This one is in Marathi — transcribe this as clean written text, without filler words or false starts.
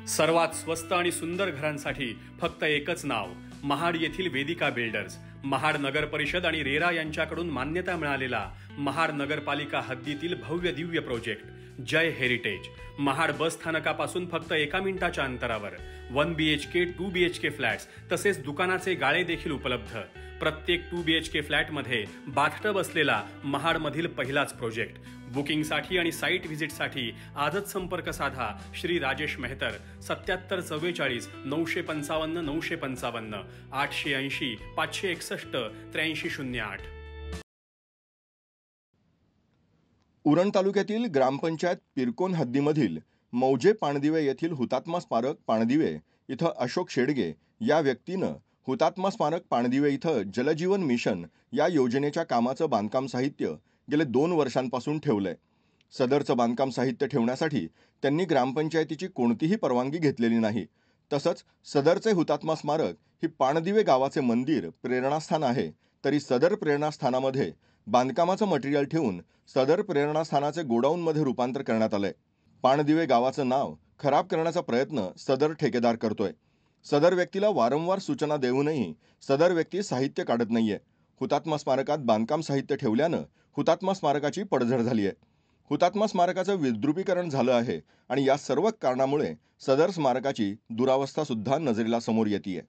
सर्वात स्वस्त आणि सुंदर घरांसाठी फक्त एकच नाव, महाड येथील वेदिका बिल्डर्स. महाड नगर परिषद आणि रेरा यांच्याकडून मान्यता मिळालेला महाड नगरपालिका हद्दीतील भव्य दिव्य प्रोजेक्ट जय हेरिटेज. महाड बस स्थानकापासून फक्त 1 मिनिटाच्या अंतरावर 1 BHK 2 BHK फ्लॅट्स तसेच दुकानाचे गाळे देखील उपलब्ध. प्रत्येक 2 BHK फ्लॅटमध्ये बाथटब असलेला महाडमधील पहिलाच प्रोजेक्ट. बुकिंगसाठी आणि साईट व्हिजिटसाठी आजच संपर्क साधा श्री राजेश मेहतर 7744 955 955 880 561 8308. उरण तालुक्यातील ग्रामपंचायत पिरकोन हद्दीमधील मौजे पाणदिवे येथील हुतात्मा स्मारक पाणदिवे इथं अशोक शेडगे या व्यक्तीनं हुतात्मा स्मारक पाणदिवे इथं जलजीवन मिशन या योजनेच्या कामाचं बांधकाम साहित्य गेले 2 वर्षांपासून ठेवलंय. सदरचं बांधकाम साहित्य ठेवण्यासाठी त्यांनी ग्रामपंचायतीची कोणतीही परवानगी घेतलेली नाही. तसंच सदरचे हुतात्मा स्मारक ही पाणदिवे गावाचे मंदिर प्रेरणास्थान आहे, तरी सदर प्रेरणास्थानामध्ये बांधकामाचं मटेरियल ठेवून सदर प्रेरणास्थानाचे गोडाऊनमध्ये रूपांतर करण्यात आलंय. पाणदिवे गावाचं नाव खराब करण्याचा प्रयत्न सदर ठेकेदार करतोय. सदर व्यक्तीला वारंवार सूचना देऊनही सदर व्यक्ती साहित्य काढत नाहीये. हुतात्मा स्मारकात बांधकाम साहित्य ठेवल्यानं हुतात्मा स्मारकाची पडझड झाली आहे. हुतात्मा स्मारकाचं विद्रुपीकरण झालं आहे आणि या सर्व कारणामुळे सदर स्मारकाची दुरावस्था सुद्धा नजरेला समोर येते.